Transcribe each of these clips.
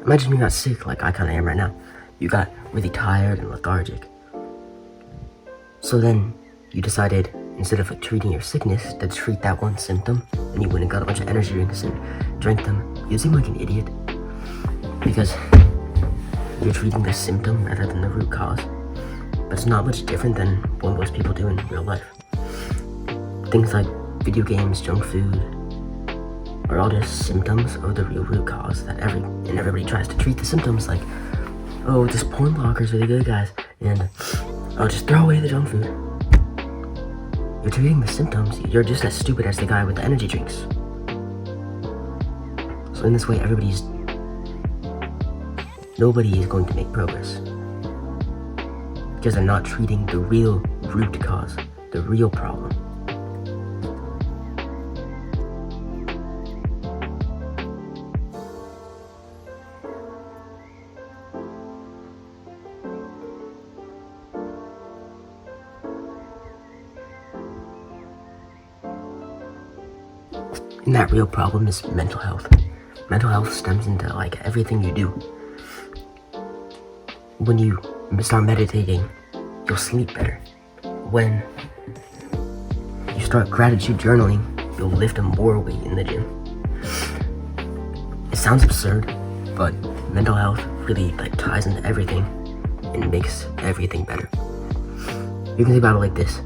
Imagine you got sick like I kinda am right now. You got really tired and lethargic. So then you decided, instead of treating your sickness, to treat that one symptom, and you went and got a bunch of energy drinks and drank them. You seem like an idiot. Because you're treating the symptom rather than the root cause. But it's not much different than what most people do in real life. Things like video games, junk food, are all just symptoms of the real root cause that everybody tries to treat the symptoms like, oh, this porn blogger's really good, guys, and oh, just throw away the junk food. You're treating the symptoms. You're just as stupid as the guy with the energy drinks. So in this way, nobody is going to make progress. Because they're not treating the real root cause, the real problem. And that real problem is mental health. Mental health stems into like everything you do. When you start meditating, you'll sleep better. When you start gratitude journaling, you'll lift more weight in the gym. It sounds absurd, but mental health really like ties into everything and makes everything better. You can think about it like this.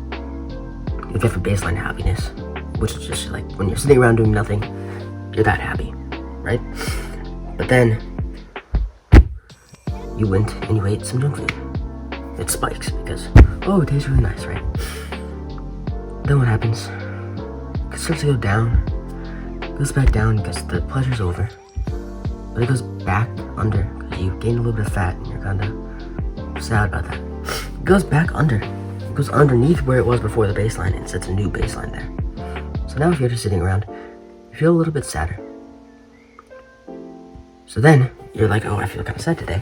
You get for baseline happiness, which is just like when you're sitting around doing nothing, you're that happy, right? But then you went and you ate some junk food. It spikes because, oh, it tastes really nice, right? Then what happens? It starts to go down, goes back down because the pleasure's over. But it goes back under because you gained a little bit of fat and you're kind of sad about that. It goes back under. It goes underneath where it was before the baseline and sets a new baseline there. So now if you're just sitting around, you feel a little bit sadder. So then you're like, oh, I feel kind of sad today.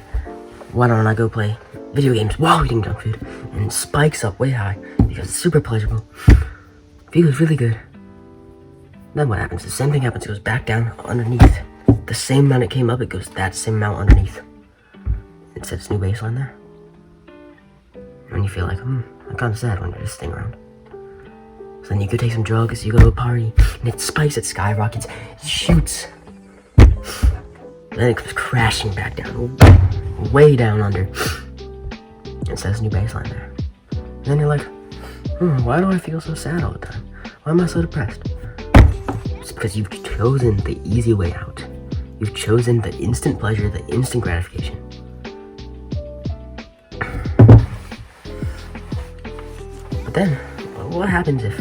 Why don't I go play video games while eating junk food? And it spikes up way high because it's super pleasurable. Feels really good. Then what happens? The same thing happens. It goes back down underneath. The same amount it came up, it goes that same amount underneath. It sets new baseline there. And you feel like, I'm kind of sad when you're just sitting around. So then you go take some drugs, you go to a party, and it spikes, it skyrockets, it shoots. Then it comes crashing back down, way down under. It says new baseline there. And then you're like, why do I feel so sad all the time? Why am I so depressed? It's because you've chosen the easy way out. You've chosen the instant pleasure, the instant gratification. But then, what happens if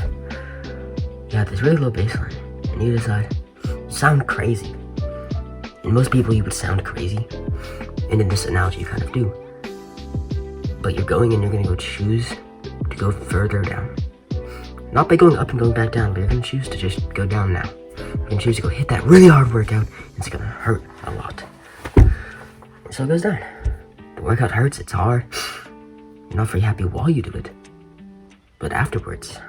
you have this really low baseline and you decide, sound crazy? And most people, you would sound crazy. And in this analogy, you kind of do. But you're going and you're going to go choose to go further down. Not by going up and going back down, but you're going to choose to just go down now. You're going to choose to go hit that really hard workout, and it's going to hurt a lot. So it goes down. The workout hurts, it's hard. You're not very happy while you do it. But afterwards,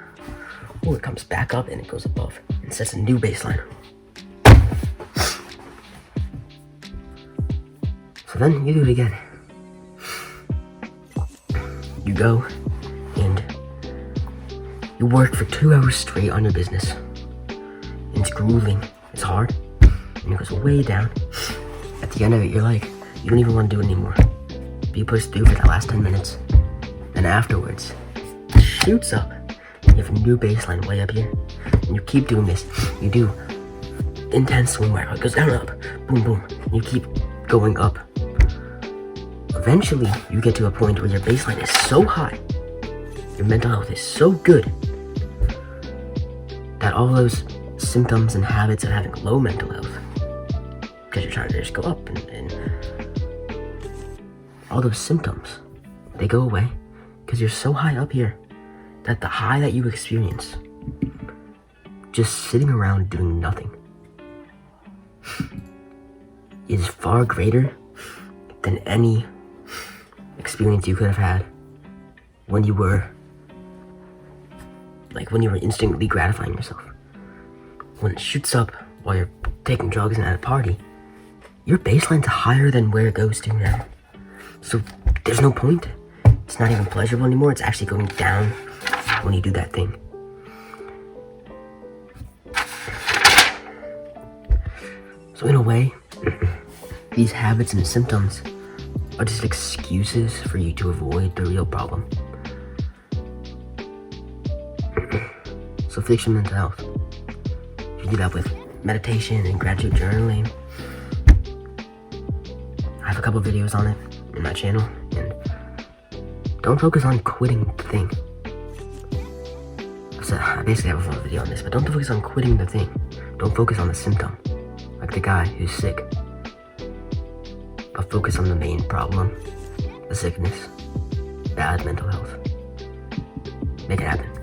it comes back up and it goes above and sets a new baseline. So then you do it again. You go and you work for 2 hours straight on your business. And it's grueling, it's hard, and it goes way down. At the end of it, you're like, you don't even want to do it anymore. But you push through for the last 10 minutes. And afterwards, it shoots up. You have a new baseline way up here. And you keep doing this. You do intense swing workout. It goes down and up. Boom, boom. And you keep going up. Eventually, you get to a point where your baseline is so high, your mental health is so good, that all those symptoms and habits of having low mental health, because you're trying to just go up, and all those symptoms, they go away, because you're so high up here, that the high that you experience, just sitting around doing nothing, is far greater than any experience you could have had when you were instantly gratifying yourself. When it shoots up while you're taking drugs and at a party, your baseline's higher than where it goes to now. So there's no point. It's not even pleasurable anymore. It's actually going down when you do that thing. So in a way, these habits and symptoms are just excuses for you to avoid the real problem. So fix your mental health. You do that with meditation and gratitude journaling. I have a couple videos on it in my channel, and don't focus on quitting the thing. So I basically have a full video on this, but don't focus on quitting the thing. Don't focus on the symptom, like the guy who's sick. But focus on the main problem, the sickness, bad mental health. Make it happen.